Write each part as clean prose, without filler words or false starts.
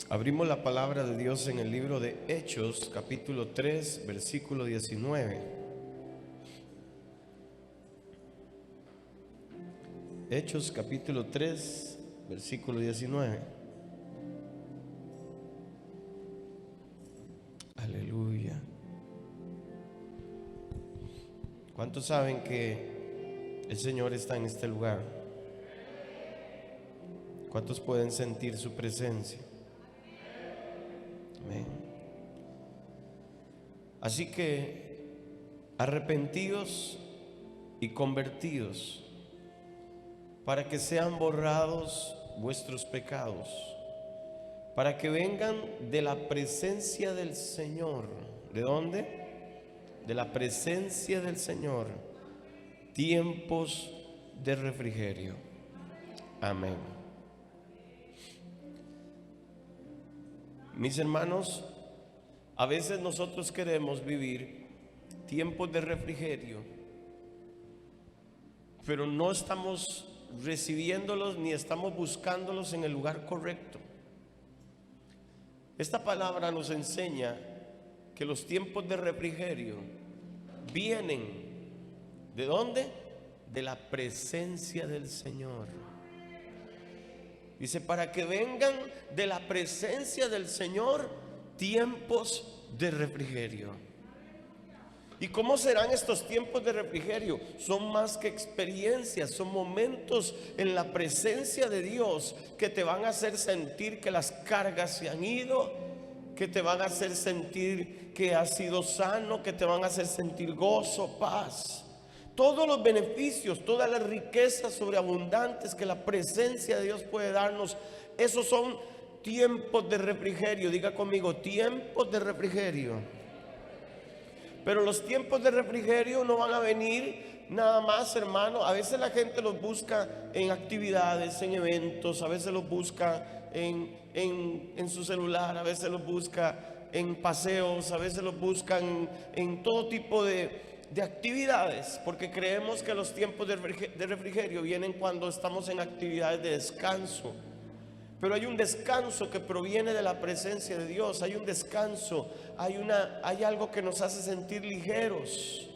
Abrimos la palabra de Dios en el libro de Hechos, capítulo 3, versículo 19. Hechos, capítulo 3, versículo 19. Aleluya. ¿Cuántos saben que el Señor está en este lugar? ¿Cuántos pueden sentir su presencia? Amén. Así que arrepentidos y convertidos para que sean borrados vuestros pecados, para que vengan de la presencia del Señor. ¿De dónde? De la presencia del Señor, tiempos de refrigerio. Amén. Mis hermanos, a veces nosotros queremos vivir tiempos de refrigerio, pero no estamos recibiéndolos ni estamos buscándolos en el lugar correcto. Esta palabra nos enseña que los tiempos de refrigerio vienen ¿de dónde? De la presencia del Señor. Dice, para que vengan de la presencia del Señor tiempos de refrigerio. ¿Y cómo serán estos tiempos de refrigerio? Son más que experiencias, son momentos en la presencia de Dios que te van a hacer sentir que las cargas se han ido, que te van a hacer sentir que has sido sano, que te van a hacer sentir gozo, paz. Todos los beneficios, todas las riquezas sobreabundantes que la presencia de Dios puede darnos, esos son tiempos de refrigerio. Diga conmigo, tiempos de refrigerio. Pero los tiempos de refrigerio no van a venir nada más, hermano. A veces la gente los busca en actividades, en eventos, a veces los busca en su celular, a veces los busca en paseos, a veces los buscan en todo tipo de actividades, porque creemos que los tiempos de refrigerio vienen cuando estamos en actividades de descanso. Pero hay un descanso que proviene de la presencia de Dios. Hay un descanso, hay algo que nos hace sentir ligeros,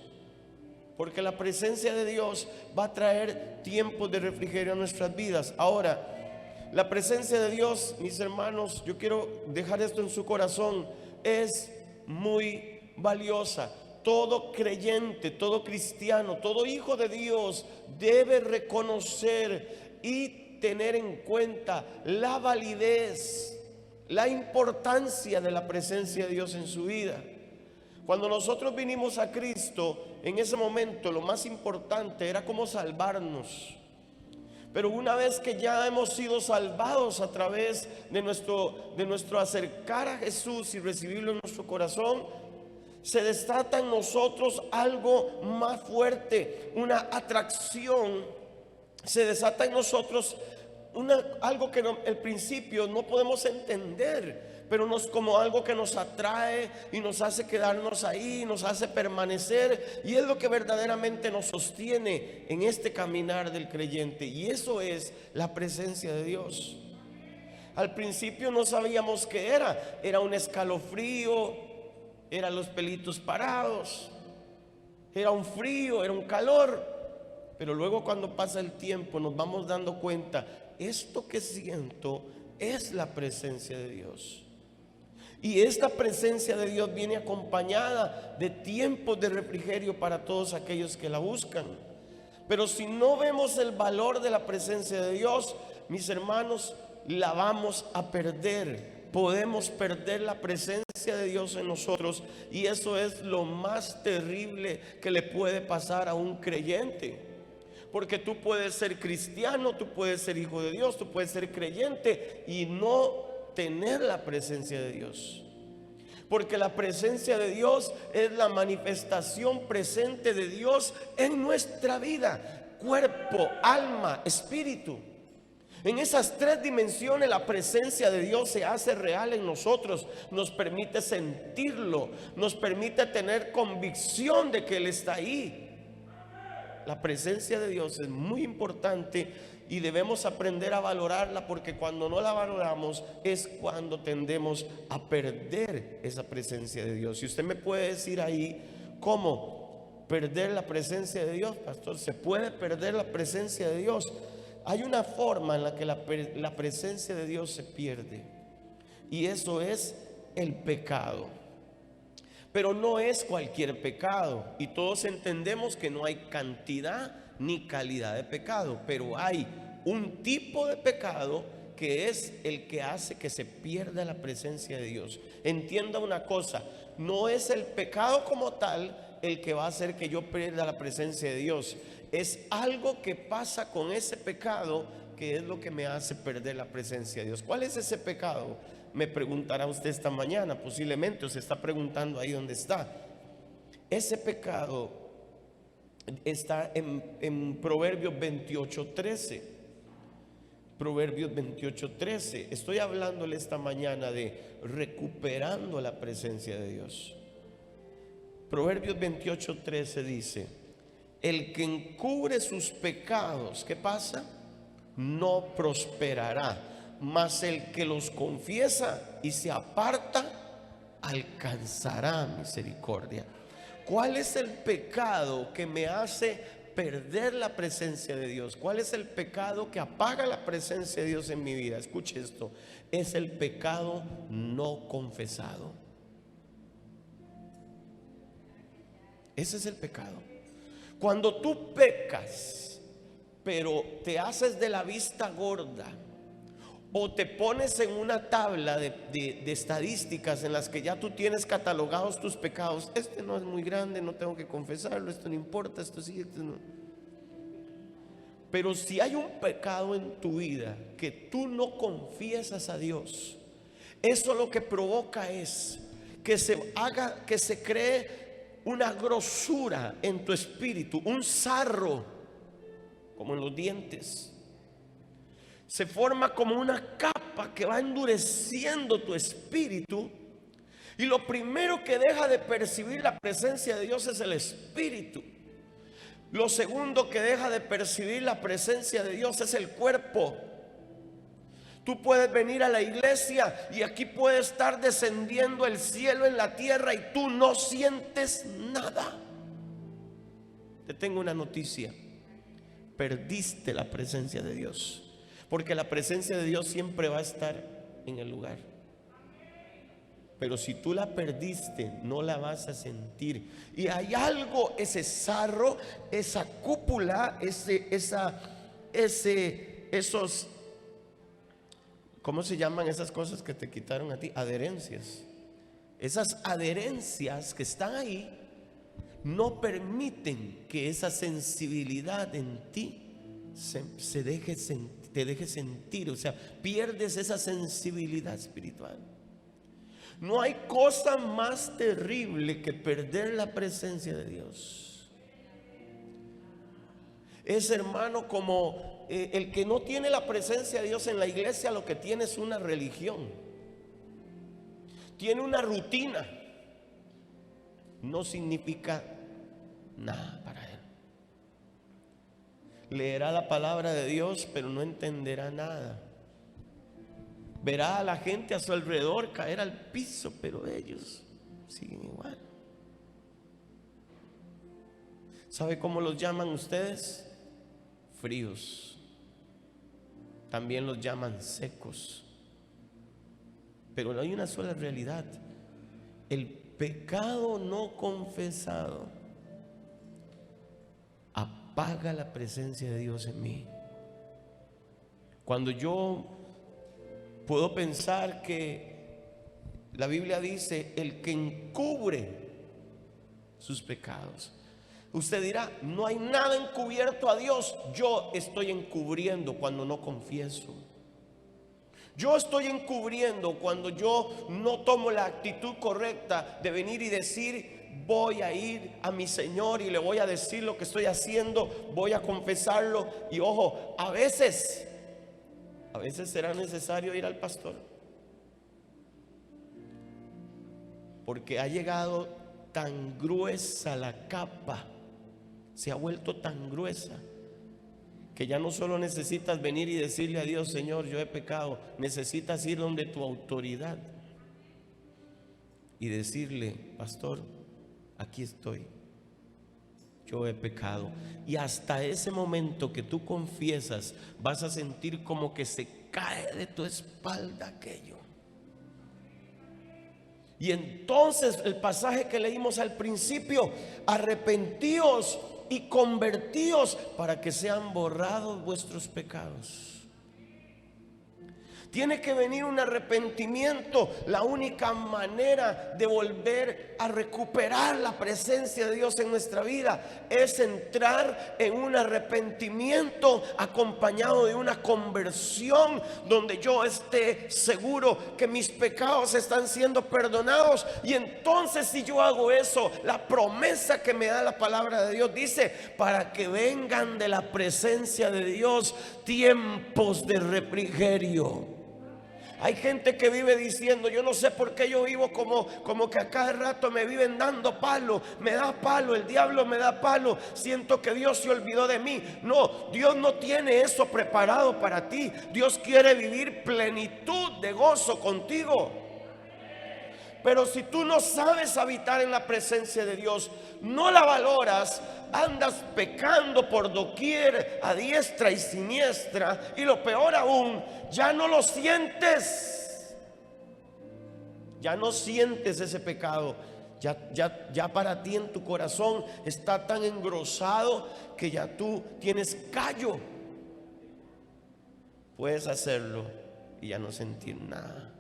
porque la presencia de Dios va a traer tiempos de refrigerio a nuestras vidas. Ahora, la presencia de Dios, mis hermanos, yo quiero dejar esto en su corazón, es muy valiosa. Todo creyente, todo cristiano, todo hijo de Dios debe reconocer y tener en cuenta la validez, la importancia de la presencia de Dios en su vida. Cuando nosotros vinimos a Cristo, en ese momento lo más importante era cómo salvarnos. Pero una vez que ya hemos sido salvados a través de nuestro acercar a Jesús y recibirlo en nuestro corazón, se desata en nosotros algo más fuerte, una atracción. Se desata en nosotros algo que al principio no podemos entender, pero como algo que nos atrae y nos hace quedarnos ahí, nos hace permanecer, y es lo que verdaderamente nos sostiene en este caminar del creyente, y eso es la presencia de Dios. Al principio no sabíamos qué era un escalofrío, eran los pelitos parados, era un frío, era un calor. Pero luego, cuando pasa el tiempo, nos vamos dando cuenta, esto que siento es la presencia de Dios. Y esta presencia de Dios viene acompañada de tiempos de refrigerio para todos aquellos que la buscan. Pero si no vemos el valor de la presencia de Dios, mis hermanos, la vamos a perder. Podemos perder la presencia de Dios en nosotros, y eso es lo más terrible que le puede pasar a un creyente. Porque tú puedes ser cristiano, tú puedes ser hijo de Dios, tú puedes ser creyente y no tener la presencia de Dios. Porque la presencia de Dios es la manifestación presente de Dios en nuestra vida: cuerpo, alma, espíritu. En esas tres dimensiones la presencia de Dios se hace real en nosotros. Nos permite sentirlo, nos permite tener convicción de que Él está ahí. La presencia de Dios es muy importante y debemos aprender a valorarla, porque cuando no la valoramos es cuando tendemos a perder esa presencia de Dios. Si usted me puede decir ahí cómo perder la presencia de Dios, pastor, ¿se puede perder la presencia de Dios? Hay una forma en la que la presencia de Dios se pierde, y eso es el pecado. Pero no es cualquier pecado, y todos entendemos que no hay cantidad ni calidad de pecado, pero hay un tipo de pecado que es el que hace que se pierda la presencia de Dios. Entienda una cosa, no es el pecado como tal el que va a hacer que yo pierda la presencia de Dios. Es algo que pasa con ese pecado que es lo que me hace perder la presencia de Dios. ¿Cuál es ese pecado? Me preguntará usted esta mañana, posiblemente, o se está preguntando ahí donde está. Ese pecado está en Proverbios 28:13. Proverbios 28:13. Estoy hablándole esta mañana de recuperando la presencia de Dios. Proverbios 28:13 dice: el que encubre sus pecados, ¿qué pasa? No prosperará. Mas el que los confiesa y se aparta alcanzará misericordia. ¿Cuál es el pecado que me hace perder la presencia de Dios? ¿Cuál es el pecado que apaga la presencia de Dios en mi vida? Escuche esto: es el pecado no confesado. Ese es el pecado. Cuando tú pecas, pero te haces de la vista gorda, o te pones en una tabla de estadísticas en las que ya tú tienes catalogados tus pecados. Este no es muy grande, no tengo que confesarlo, esto no importa, esto sí, esto no. Pero si hay un pecado en tu vida que tú no confiesas a Dios, eso lo que provoca es que se cree una grosura en tu espíritu, un sarro, como en los dientes. Se forma como una capa que va endureciendo tu espíritu, y lo primero que deja de percibir la presencia de Dios es el espíritu. Lo segundo que deja de percibir la presencia de Dios es el cuerpo. Tú puedes venir a la iglesia y aquí puede estar descendiendo el cielo en la tierra y tú no sientes nada. Te tengo una noticia: perdiste la presencia de Dios. Porque la presencia de Dios siempre va a estar en el lugar. Pero si tú la perdiste, no la vas a sentir. Y hay algo, ese sarro, esa cúpula, esos, ¿cómo se llaman esas cosas que te quitaron a ti? Adherencias. Esas adherencias que están ahí no permiten que esa sensibilidad en ti se deje sentir. Te deje sentir, o sea, pierdes esa sensibilidad espiritual. No hay cosa más terrible que perder la presencia de Dios. Es, hermano, como el que no tiene la presencia de Dios en la iglesia, lo que tiene es una religión. Tiene una rutina. No significa nada para él. Leerá la palabra de Dios, pero no entenderá nada. Verá a la gente a su alrededor caer al piso, pero ellos siguen igual. ¿Sabe cómo los llaman ustedes? Fríos. También los llaman secos. Pero no hay una sola realidad: el pecado no confesado apaga la presencia de Dios en mí. Cuando yo puedo pensar que la Biblia dice: el que encubre sus pecados. Usted dirá: no hay nada encubierto a Dios. Yo estoy encubriendo cuando no confieso. Yo estoy encubriendo cuando yo no tomo la actitud correcta de venir y decir: voy a ir a mi Señor y le voy a decir lo que estoy haciendo, voy a confesarlo. Y ojo, a veces será necesario ir al pastor, porque ha llegado tan gruesa la capa, se ha vuelto tan gruesa, que ya no solo necesitas venir y decirle a Dios: Señor, yo he pecado. Necesitas ir donde tu autoridad y decirle: pastor, aquí estoy, yo he pecado. Y hasta ese momento que tú confiesas, vas a sentir como que se cae de tu espalda aquello. Y entonces el pasaje que leímos al principio: arrepentíos y convertíos para que sean borrados vuestros pecados. Tiene que venir un arrepentimiento. La única manera de volver a recuperar la presencia de Dios en nuestra vida es entrar en un arrepentimiento acompañado de una conversión, donde yo esté seguro que mis pecados están siendo perdonados. Y entonces, si yo hago eso, la promesa que me da la palabra de Dios dice: para que vengan de la presencia de Dios tiempos de refrigerio. Hay gente que vive diciendo: yo no sé por qué yo vivo como que a cada rato me viven dando palo, me da palo, el diablo me da palo, siento que Dios se olvidó de mí. No, Dios no tiene eso preparado para ti. Dios quiere vivir plenitud de gozo contigo. Pero si tú no sabes habitar en la presencia de Dios, no la valoras, andas pecando por doquier, a diestra y siniestra, y lo peor aún, ya no lo sientes. Ya no sientes ese pecado. Ya para ti en tu corazón está tan engrosado que ya tú tienes callo. Puedes hacerlo y ya no sentir nada.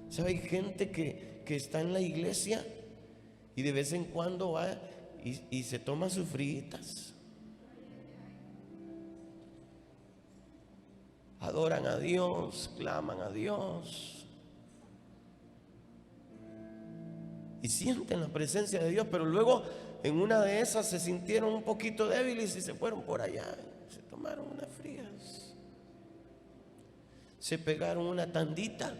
¿Sabe? Hay gente que está en la iglesia y de vez en cuando va y se toma sus fritas. Adoran a Dios, claman a Dios y sienten la presencia de Dios, pero luego en una de esas se sintieron un poquito débiles y se fueron por allá, se tomaron unas frías, se pegaron una tandita.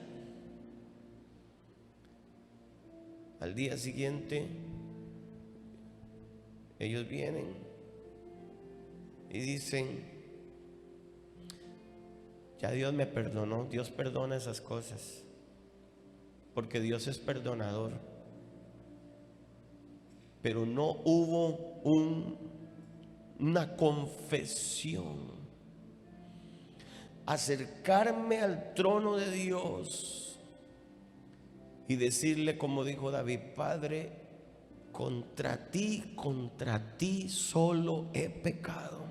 Al día siguiente ellos vienen y dicen: ya Dios me perdonó. Dios perdona esas cosas, porque Dios es perdonador. Pero no hubo una confesión. Acercarme al trono de Dios y decirle, como dijo David: Padre, contra ti solo he pecado.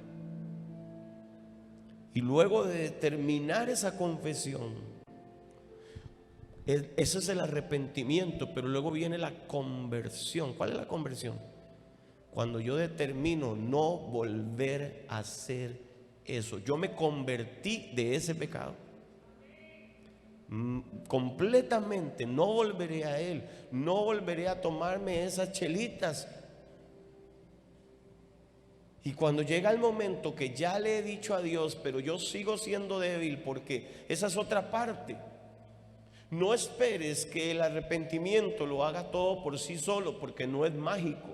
Y luego de terminar esa confesión, eso es el arrepentimiento, pero luego viene la conversión. ¿Cuál es la conversión? Cuando yo determino no volver a hacer eso. Yo me convertí de ese pecado completamente, no volveré a él, no volveré a tomarme esas chelitas. Y cuando llega el momento que ya le he dicho a Dios, pero yo sigo siendo débil, porque esa es otra parte. No esperes que el arrepentimiento lo haga todo por sí solo, porque no es mágico.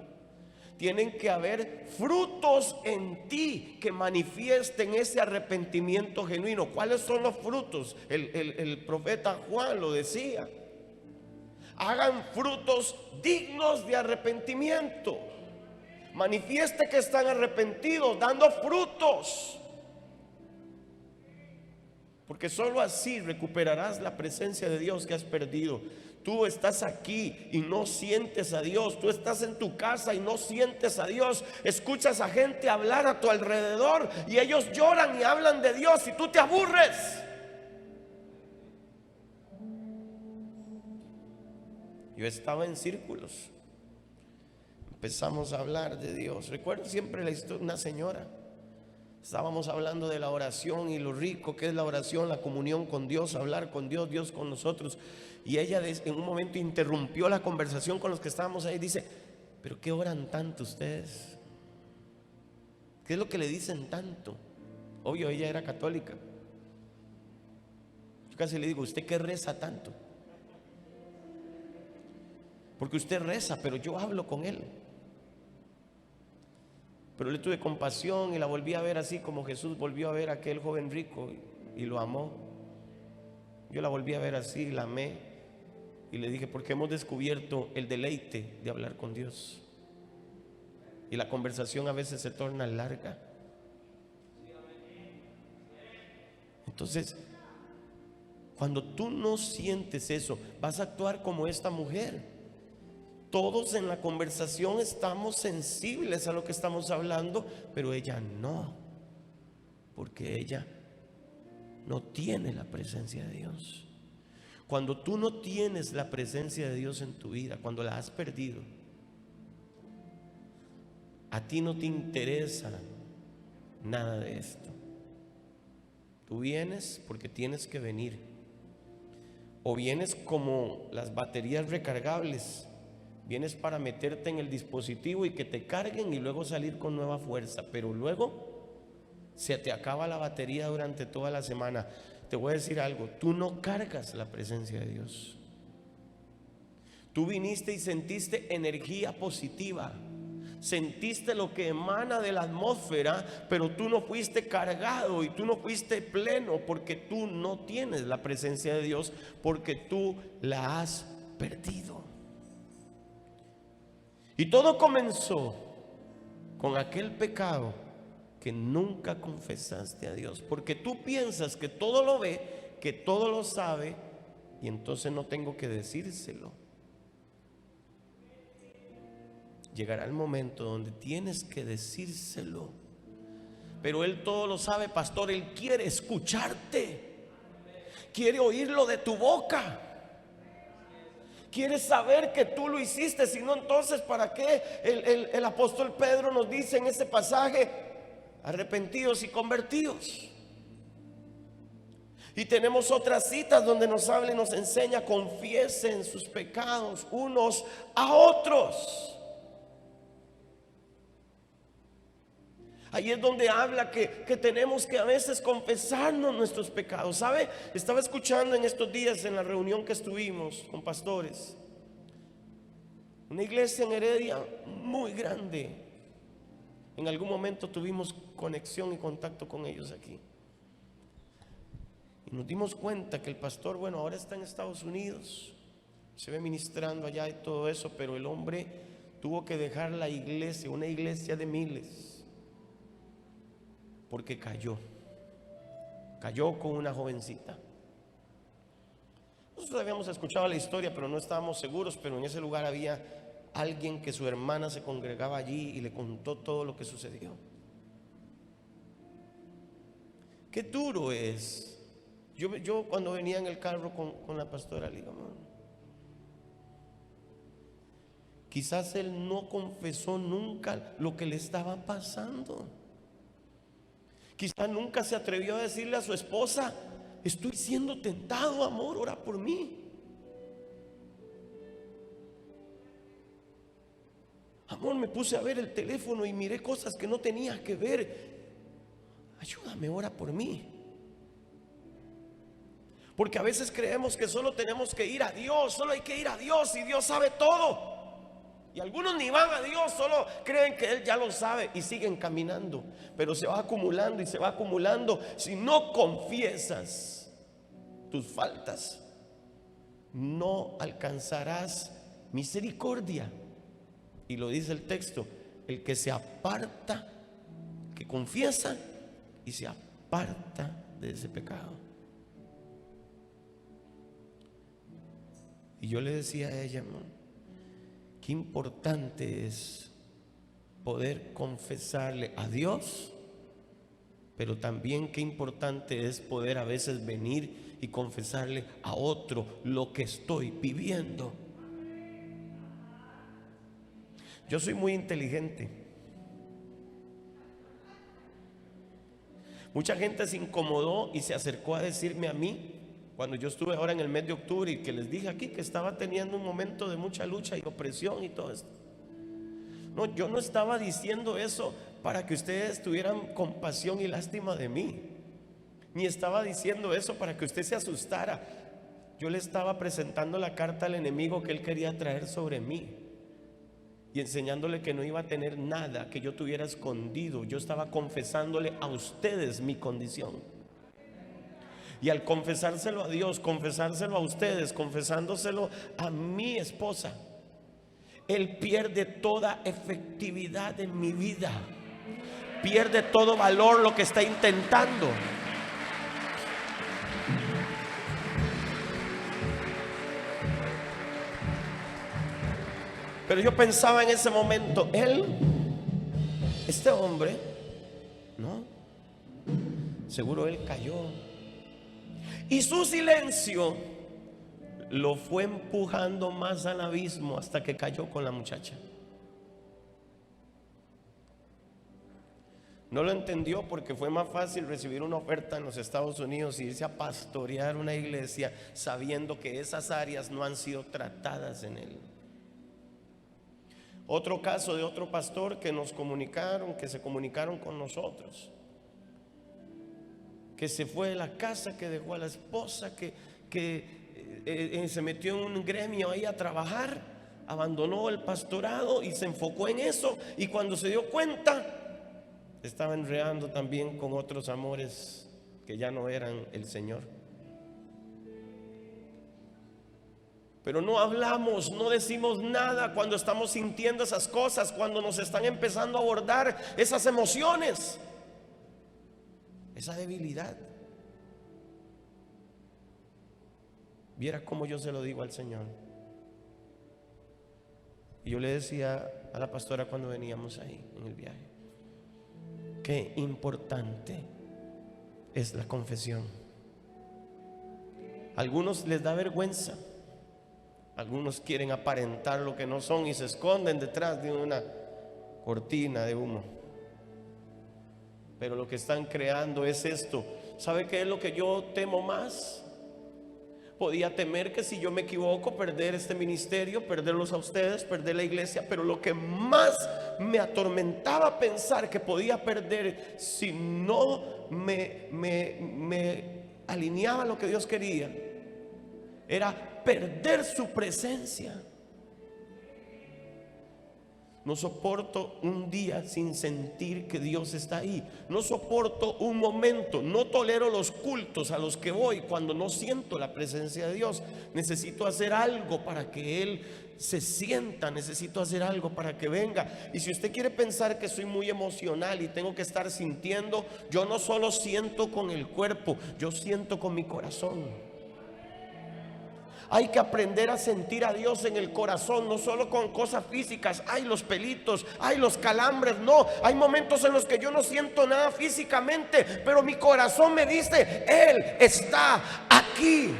Tienen que haber frutos en ti que manifiesten ese arrepentimiento genuino. ¿Cuáles son los frutos? El profeta Juan lo decía: hagan frutos dignos de arrepentimiento. Manifieste que están arrepentidos, dando frutos, porque solo así recuperarás la presencia de Dios que has perdido. Tú estás aquí y no sientes a Dios. Tú estás en tu casa y no sientes a Dios. Escuchas a gente hablar a tu alrededor y ellos lloran y hablan de Dios y tú te aburres. Yo estaba en círculos. Empezamos a hablar de Dios. Recuerdo siempre la historia de una señora. Estábamos hablando de la oración y lo rico que es la oración, la comunión con Dios, hablar con Dios, Dios con nosotros. Y ella en un momento interrumpió la conversación con los que estábamos ahí. Dice: ¿pero qué oran tanto ustedes? ¿Qué es lo que le dicen tanto? Obvio, ella era católica. Yo casi le digo: ¿usted qué reza tanto? Porque usted reza, pero yo hablo con él. Pero le tuve compasión y la volví a ver así como Jesús volvió a ver a aquel joven rico y lo amó. Yo la volví a ver así, la amé y le dije, porque hemos descubierto el deleite de hablar con Dios. Y la conversación a veces se torna larga. Entonces, cuando tú no sientes eso, vas a actuar como esta mujer. Todos en la conversación estamos sensibles a lo que estamos hablando, pero ella no, porque ella no tiene la presencia de Dios. Cuando tú no tienes la presencia de Dios en tu vida, cuando la has perdido, a ti no te interesa nada de esto. Tú vienes porque tienes que venir, o vienes como las baterías recargables. Vienes para meterte en el dispositivo y que te carguen y luego salir con nueva fuerza, pero luego se te acaba la batería durante toda la semana. Te voy a decir algo, tú no cargas la presencia de Dios. Tú viniste y sentiste energía positiva, sentiste lo que emana de la atmósfera, pero tú no fuiste cargado y tú no fuiste pleno, porque tú no tienes la presencia de Dios, porque tú la has perdido. Y todo comenzó con aquel pecado que nunca confesaste a Dios, porque tú piensas que todo lo ve, que todo lo sabe, y entonces no tengo que decírselo. Llegará el momento donde tienes que decírselo. Pero Él todo lo sabe, pastor. Él quiere escucharte, quiere oírlo de tu boca. Quieres saber que tú lo hiciste, si no, entonces ¿para qué el apóstol Pedro nos dice en este pasaje, arrepentidos y convertidos? Y tenemos otras citas donde nos habla y nos enseña, confiesen sus pecados unos a otros. Ahí es donde habla que tenemos que a veces confesarnos nuestros pecados. ¿Sabe? Estaba escuchando en estos días en la reunión que estuvimos con pastores, una iglesia en Heredia muy grande. En algún momento tuvimos conexión y contacto con ellos aquí. Y nos dimos cuenta que el pastor, bueno, ahora está en Estados Unidos, se ve ministrando allá y todo eso, pero el hombre tuvo que dejar la iglesia, una iglesia de miles, porque cayó con una jovencita. Nosotros habíamos escuchado la historia, pero no estábamos seguros. Pero en ese lugar había alguien que su hermana se congregaba allí y le contó todo lo que sucedió. Qué duro es. Yo cuando venía en el carro con la pastora le digo, quizás él no confesó nunca lo que le estaba pasando. Quizás nunca se atrevió a decirle a su esposa, estoy siendo tentado, amor, ora por mí. Amor, me puse a ver el teléfono y miré cosas que no tenía que ver. Ayúdame, ora por mí. Porque a veces creemos que solo tenemos que ir a Dios, solo hay que ir a Dios y Dios sabe todo. Y algunos ni van a Dios, solo creen que Él ya lo sabe y siguen caminando. Pero se va acumulando y se va acumulando. Si no confiesas tus faltas, no alcanzarás misericordia. Y lo dice el texto, el que se aparta, que confiesa y se aparta de ese pecado. Y yo le decía a ella, qué importante es poder confesarle a Dios, pero también qué importante es poder a veces venir y confesarle a otro lo que estoy viviendo. Yo soy muy inteligente. Mucha gente se incomodó y se acercó a decirme a mí, cuando yo estuve ahora en el mes de octubre y que les dije aquí que estaba teniendo un momento de mucha lucha y opresión y todo esto. No, yo no estaba diciendo eso para que ustedes tuvieran compasión y lástima de mí, ni estaba diciendo eso para que usted se asustara. Yo le estaba presentando la carta al enemigo que él quería traer sobre mí. y enseñándole que no iba a tener nada que yo tuviera escondido. Yo estaba confesándole a ustedes mi condición. Y al confesárselo a Dios, confesárselo a ustedes, confesándoselo a mi esposa, Él pierde toda efectividad en mi vida, pierde todo valor lo que está intentando. Pero yo pensaba en ese momento, este hombre, ¿no? Seguro él cayó. Y su silencio lo fue empujando más al abismo hasta que cayó con la muchacha. No lo entendió porque fue más fácil recibir una oferta en los Estados Unidos y irse a pastorear una iglesia sabiendo que esas áreas no han sido tratadas en él. Otro caso de otro pastor que se comunicaron con nosotros, que se fue de la casa, que dejó a la esposa, que se metió en un gremio ahí a trabajar, abandonó el pastorado y se enfocó en eso, y cuando se dio cuenta estaba enredando también con otros amores que ya no eran el Señor. Pero no hablamos, no decimos nada cuando estamos sintiendo esas cosas, cuando nos están empezando a abordar esas emociones, esa debilidad. Viera cómo yo se lo digo al Señor. Y yo le decía a la pastora cuando veníamos ahí en el viaje, qué importante es la confesión. A algunos les da vergüenza. Algunos quieren aparentar lo que no son y se esconden detrás de una cortina de humo. Pero lo que están creando es esto. ¿Sabe qué es lo que yo temo más? Podía temer que si yo me equivoco, perder este ministerio, perderlos a ustedes, perder la iglesia. Pero lo que más me atormentaba pensar que podía perder si no me alineaba a lo que Dios quería, era perder su presencia. No soporto un día sin sentir que Dios está ahí. No soporto un momento. No tolero los cultos a los que voy cuando no siento la presencia de Dios. Necesito hacer algo para que Él se sienta. Necesito hacer algo para que venga. Y si usted quiere pensar que soy muy emocional y tengo que estar sintiendo, yo no solo siento con el cuerpo, yo siento con mi corazón. Hay que aprender a sentir a Dios en el corazón, no solo con cosas físicas. Hay los pelitos, hay los calambres. No, hay momentos en los que yo no siento nada físicamente, pero mi corazón me dice, Él está aquí.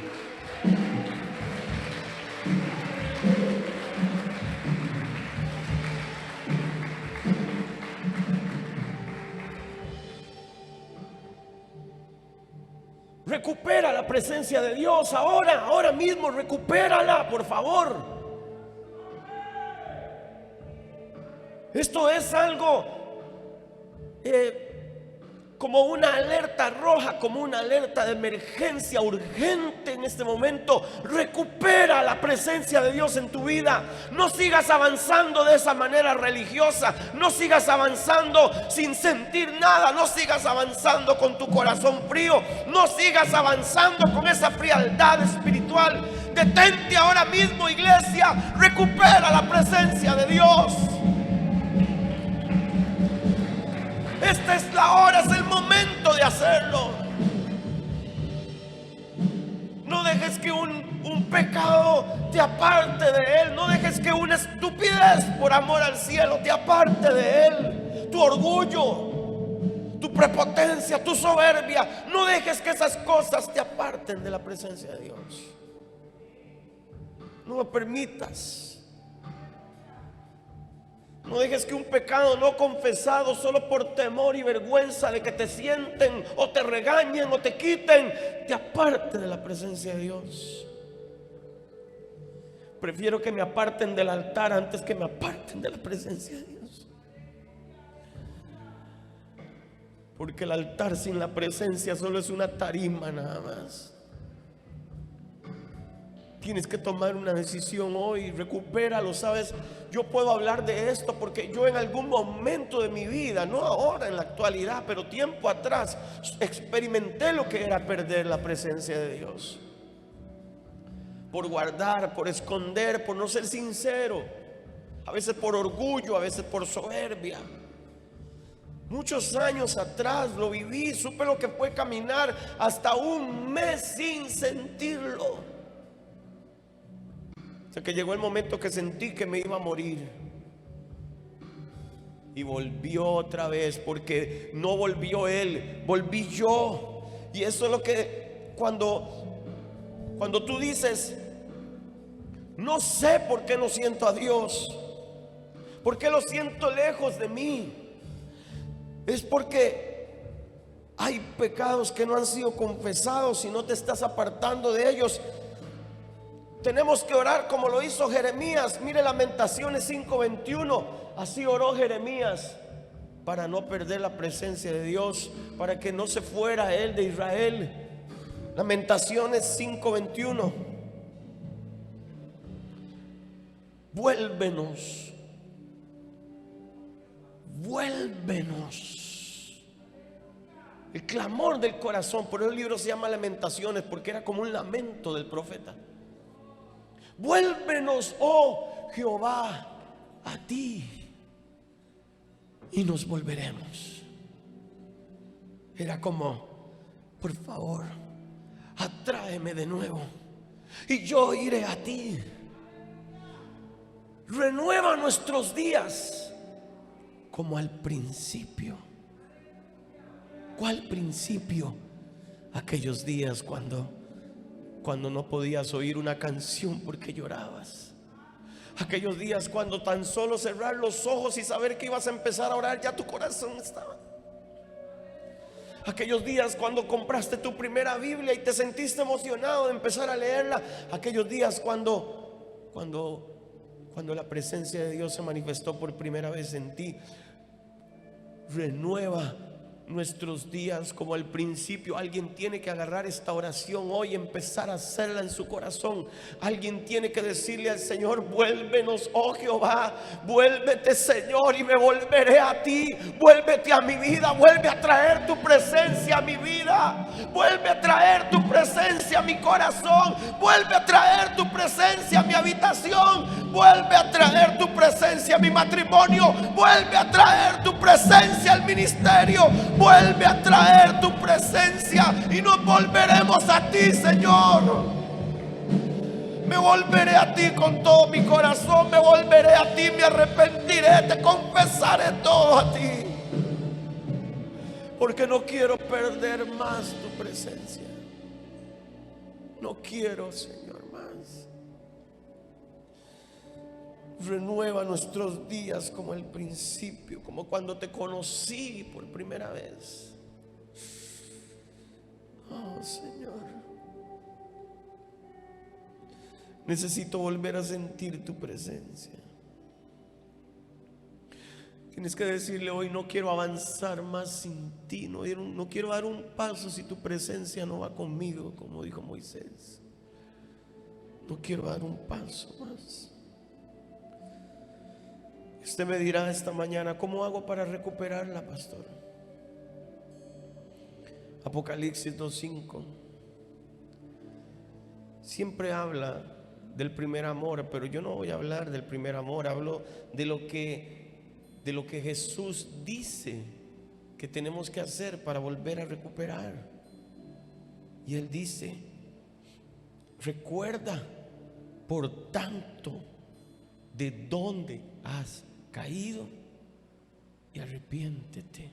Recupera la presencia de Dios ahora mismo, recupérala, por favor. Esto es algo como una alerta roja, como una alerta de emergencia urgente en este momento. Recupera la presencia de Dios en tu vida. No sigas avanzando de esa manera religiosa. No sigas avanzando sin sentir nada. No sigas avanzando con tu corazón frío. No sigas avanzando con esa frialdad espiritual. Detente ahora mismo, iglesia. Recupera la presencia de Dios. Esta es la hora, es el momento de hacerlo. No dejes que un pecado te aparte de Él. No dejes que una estupidez por amor al cielo te aparte de Él. Tu orgullo, tu prepotencia, tu soberbia. No dejes que esas cosas te aparten de la presencia de Dios. No lo permitas. No dejes que un pecado no confesado solo por temor y vergüenza de que te sienten o te regañen o te quiten, te aparte de la presencia de Dios. Prefiero que me aparten del altar antes que me aparten de la presencia de Dios. Porque el altar sin la presencia solo es una tarima nada más. Tienes que tomar una decisión hoy, recupéralo, ¿sabes? Yo puedo hablar de esto porque yo en algún momento de mi vida, no ahora en la actualidad, pero tiempo atrás, experimenté lo que era perder la presencia de Dios. Por guardar, por esconder, por no ser sincero, a veces por orgullo, a veces por soberbia. Muchos años atrás lo viví, supe lo que fue caminar hasta un mes sin sentirlo. O sea que llegó el momento que sentí que me iba a morir. Y volvió otra vez, porque no volvió él, volví yo. Y eso es lo que cuando tú dices, no sé por qué no siento a Dios, por qué lo siento lejos de mí, es porque hay pecados que no han sido confesados y no te estás apartando de ellos. Tenemos que orar como lo hizo Jeremías. Mire Lamentaciones 5:21. Así oró Jeremías para no perder la presencia de Dios, para que no se fuera él de Israel. Lamentaciones 5:21. Vuélvenos, vuélvenos. El clamor del corazón. Por eso el libro se llama Lamentaciones, porque era como un lamento del profeta. Vuélvenos, oh Jehová, a ti, y nos volveremos. Era como, por favor, atráeme de nuevo y yo iré a ti. Renueva nuestros días como al principio. ¿Cuál principio? Aquellos días cuando no podías oír una canción porque llorabas. Aquellos días cuando tan solo cerrar los ojos y saber que ibas a empezar a orar, ya tu corazón estaba. Aquellos días cuando compraste tu primera Biblia y te sentiste emocionado de empezar a leerla. Aquellos días cuando la presencia de Dios se manifestó por primera vez en ti. Renueva nuestros días como al principio. Alguien tiene que agarrar esta oración hoy y empezar a hacerla en su corazón. Alguien tiene que decirle al Señor: vuélvenos, oh Jehová, vuélvete, Señor, y me volveré a ti. Vuélvete a mi vida, vuelve a traer tu presencia a mi vida, vuelve a traer tu presencia a mi corazón, vuelve a traer tu presencia a mi habitación, vuelve a traer tu presencia a mi matrimonio, vuelve a traer tu presencia al ministerio. Vuelve a traer tu presencia y nos volveremos a ti, Señor. Me volveré a ti con todo mi corazón. Me volveré a ti, me arrepentiré, te confesaré todo a ti. Porque no quiero perder más tu presencia. No quiero, Señor, más. Renueva nuestros días como el principio, como cuando te conocí por primera vez. Oh, Señor, necesito volver a sentir tu presencia. Tienes que decirle hoy: no quiero avanzar más sin ti, no quiero dar un paso si tu presencia no va conmigo, como dijo Moisés. No quiero dar un paso más. Usted me dirá esta mañana: ¿cómo hago para recuperarla, pastor? Apocalipsis 2:5 siempre habla del primer amor, pero yo no voy a hablar del primer amor. Hablo de lo que Jesús dice que tenemos que hacer para volver a recuperar. Y Él dice: recuerda, por tanto, de dónde has caído y arrepiéntete.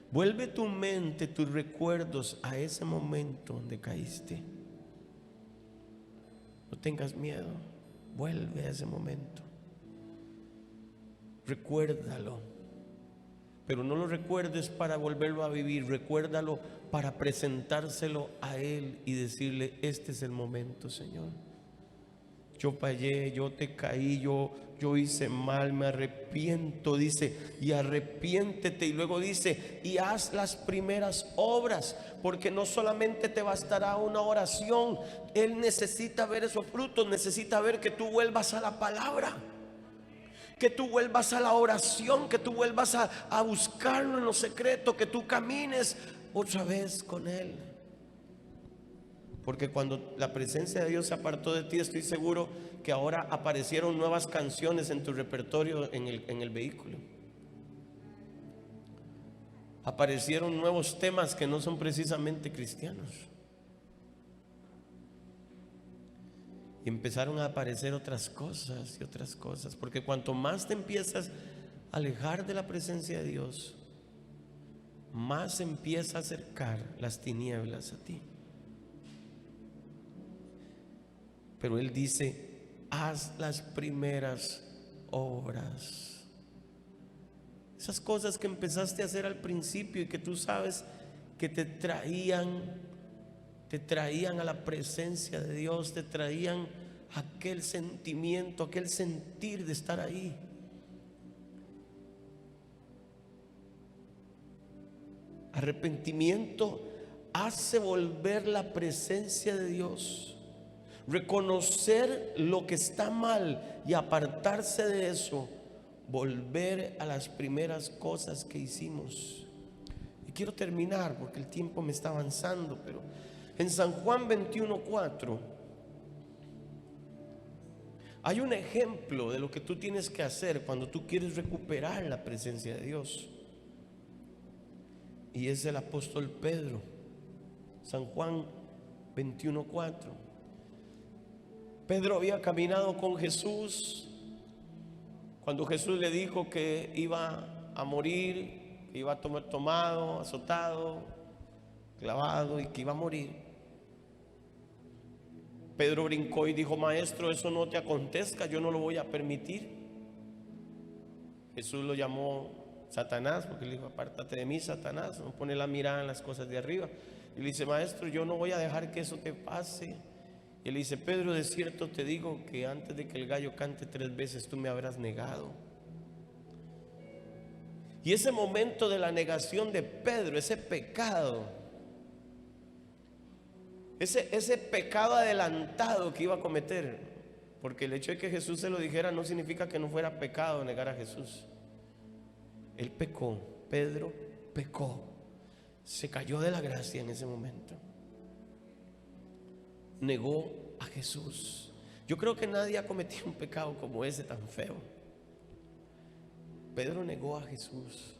Vuelve tu mente, tus recuerdos a ese momento donde caíste. No tengas miedo, vuelve a ese momento. Recuérdalo, pero no lo recuerdes para volverlo a vivir. Recuérdalo para presentárselo a Él y decirle: este es el momento, Señor. yo fallé, yo te caí, yo hice mal, me arrepiento, dice, y arrepiéntete. Y luego dice, y haz las primeras obras, porque no solamente te bastará una oración. Él necesita ver esos frutos, necesita ver que tú vuelvas a la palabra, que tú vuelvas a la oración, que tú vuelvas a buscarlo en lo secreto, que tú camines otra vez con Él. Porque cuando la presencia de Dios se apartó de ti, estoy seguro que ahora aparecieron nuevas canciones en tu repertorio en el vehículo. Aparecieron nuevos temas que no son precisamente cristianos. Y empezaron a aparecer otras cosas y otras cosas. Porque cuanto más te empiezas a alejar de la presencia de Dios, más empieza a acercar las tinieblas a ti. Pero Él dice, haz las primeras obras. Esas cosas que empezaste a hacer al principio y que tú sabes que te traían a la presencia de Dios, te traían aquel sentimiento, aquel sentir de estar ahí. Arrepentimiento hace volver la presencia de Dios. Reconocer lo que está mal y apartarse de eso, volver a las primeras cosas que hicimos. Y quiero terminar porque el tiempo me está avanzando, pero en San Juan 21:4 hay un ejemplo de lo que tú tienes que hacer cuando tú quieres recuperar la presencia de Dios. Y es el apóstol Pedro. San Juan 21:4. Pedro había caminado con Jesús cuando Jesús le dijo que iba a morir, que iba a tomar tomado, azotado, clavado y que iba a morir. Pedro brincó y dijo: maestro, eso no te acontezca, yo no lo voy a permitir. Jesús lo llamó Satanás, porque le dijo: apártate de mí, Satanás, no pone la mirada en las cosas de arriba. Y le dice: maestro, yo no voy a dejar que eso te pase. Y él dice: Pedro, de cierto te digo que antes de que el gallo cante 3 veces tú me habrás negado. Y ese momento de la negación de Pedro, ese pecado, ese pecado adelantado que iba a cometer, porque el hecho de que Jesús se lo dijera no significa que no fuera pecado negar a Jesús. Él pecó, Pedro pecó, se cayó de la gracia en ese momento. Negó a Jesús. Yo creo que nadie ha cometido un pecado como ese tan feo. Pedro negó a Jesús.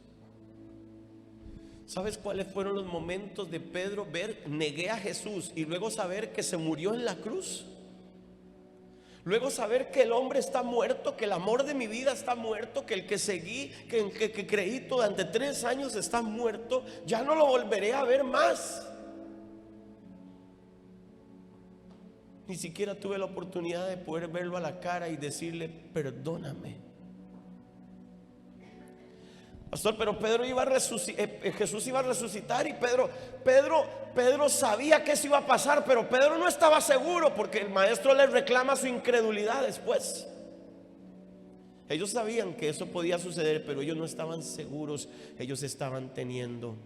¿Sabes cuáles fueron los momentos de Pedro? Negué a Jesús y luego saber que se murió en la cruz. Luego saber que el hombre está muerto, que el amor de mi vida está muerto, que el que seguí, que creí durante 3 años está muerto. Ya no lo volveré a ver más. Ni siquiera tuve la oportunidad de poder verlo a la cara y decirle: perdóname. Pastor, pero Pedro iba a resucitar, Jesús iba a resucitar, y Pedro sabía que eso iba a pasar, pero Pedro no estaba seguro, porque el maestro le reclama su incredulidad después. Ellos sabían que eso podía suceder, pero ellos no estaban seguros. Ellos estaban teniendo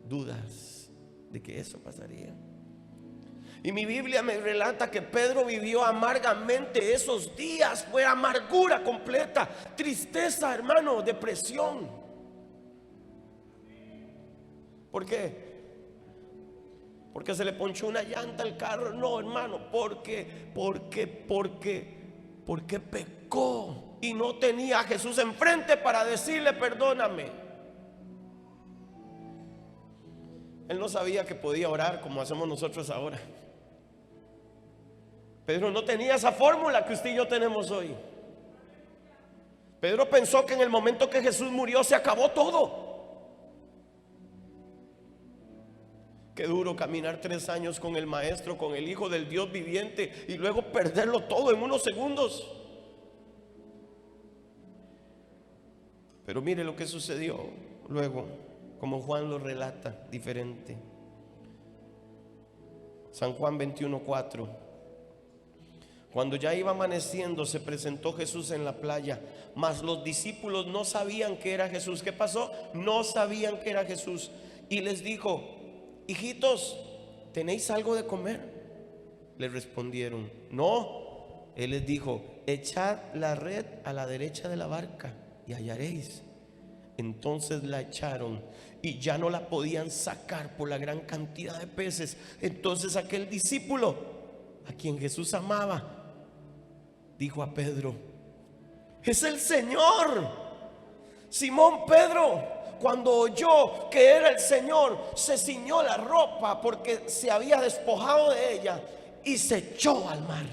dudas de que eso pasaría. Y mi Biblia me relata que Pedro vivió amargamente esos días. Fue amargura completa, tristeza, hermano, depresión. ¿Por qué? Porque se le ponchó una llanta al carro. No, hermano, porque pecó y no tenía a Jesús enfrente para decirle: perdóname. Él no sabía que podía orar como hacemos nosotros ahora. Pedro no tenía esa fórmula que usted y yo tenemos hoy. Pedro pensó que en el momento que Jesús murió se acabó todo. Qué duro caminar 3 años con el Maestro, con el Hijo del Dios viviente, y luego perderlo todo en unos segundos. Pero mire lo que sucedió luego, como Juan lo relata diferente. San Juan 21:4. Cuando ya iba amaneciendo, se presentó Jesús en la playa, mas los discípulos no sabían que era Jesús. ¿Qué pasó? No sabían que era Jesús. Y les dijo: hijitos, ¿tenéis algo de comer? Le respondieron: no. Él les dijo: echad la red a la derecha de la barca y hallaréis. Entonces la echaron y ya no la podían sacar por la gran cantidad de peces. Entonces aquel discípulo, a quien Jesús amaba, dijo a Pedro: es el Señor. Simón Pedro, cuando oyó que era el Señor, se ciñó la ropa porque se había despojado de ella y se echó al mar.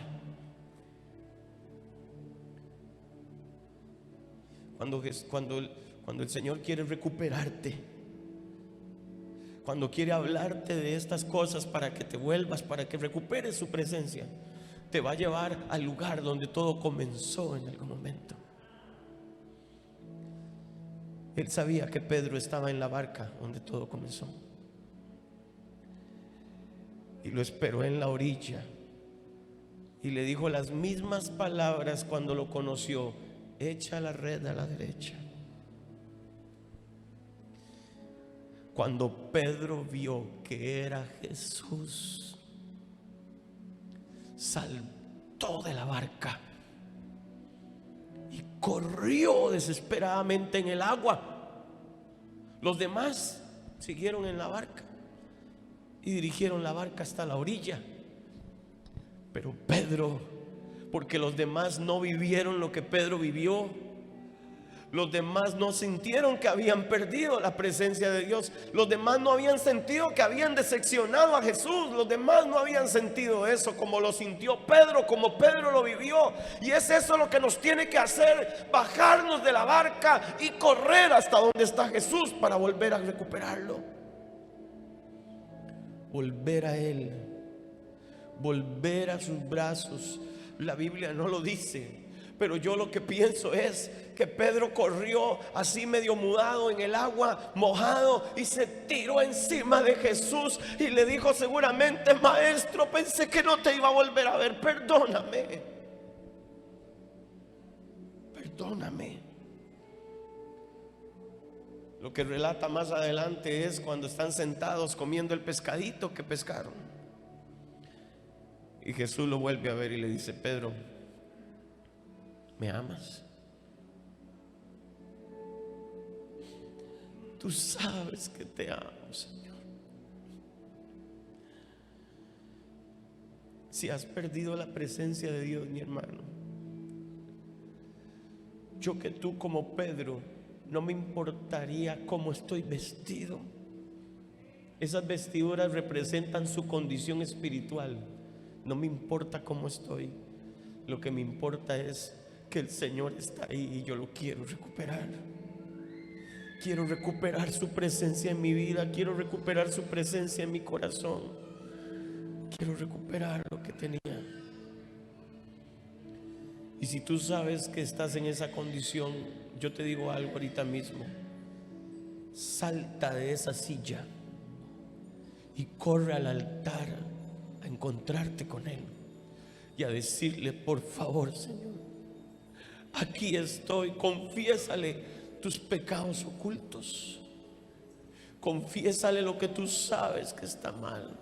Cuando el Señor quiere recuperarte, cuando quiere hablarte de estas cosas para que te vuelvas, para que recuperes su presencia, te va a llevar al lugar donde todo comenzó en algún momento. Él sabía que Pedro estaba en la barca donde todo comenzó y lo esperó en la orilla y le dijo las mismas palabras cuando lo conoció: echa la red a la derecha. Cuando Pedro vio que era Jesús, saltó de la barca y corrió desesperadamente en el agua. Los demás siguieron en la barca y dirigieron la barca hasta la orilla. Pero Pedro, porque los demás no vivieron lo que Pedro vivió, los demás no sintieron que habían perdido la presencia de Dios, los demás no habían sentido que habían decepcionado a Jesús, los demás no habían sentido eso como lo sintió Pedro, como Pedro lo vivió. Y es eso lo que nos tiene que hacer: bajarnos de la barca y correr hasta donde está Jesús para volver a recuperarlo, volver a Él, volver a sus brazos. La Biblia no lo dice, pero yo lo que pienso es que Pedro corrió así medio mudado en el agua, mojado, y se tiró encima de Jesús y le dijo seguramente: maestro, pensé que no te iba a volver a ver, perdóname, perdóname. Lo que relata más adelante es cuando están sentados comiendo el pescadito que pescaron, y Jesús lo vuelve a ver y le dice: Pedro, ¿me amas? Tú sabes que te amo, Señor. Si has perdido la presencia de Dios, mi hermano, yo que tú como Pedro, no me importaría cómo estoy vestido. Esas vestiduras representan su condición espiritual. No me importa cómo estoy. Lo que me importa es que el Señor está ahí y yo lo quiero recuperar. Quiero recuperar su presencia en mi vida. Quiero recuperar su presencia en mi corazón. Quiero recuperar lo que tenía. Y si tú sabes que estás en esa condición, yo te digo algo ahorita mismo: salta de esa silla y corre al altar a encontrarte con Él y a decirle: por favor, Señor, aquí estoy. Confiésale tus pecados ocultos. Confiésale lo que tú sabes que está mal.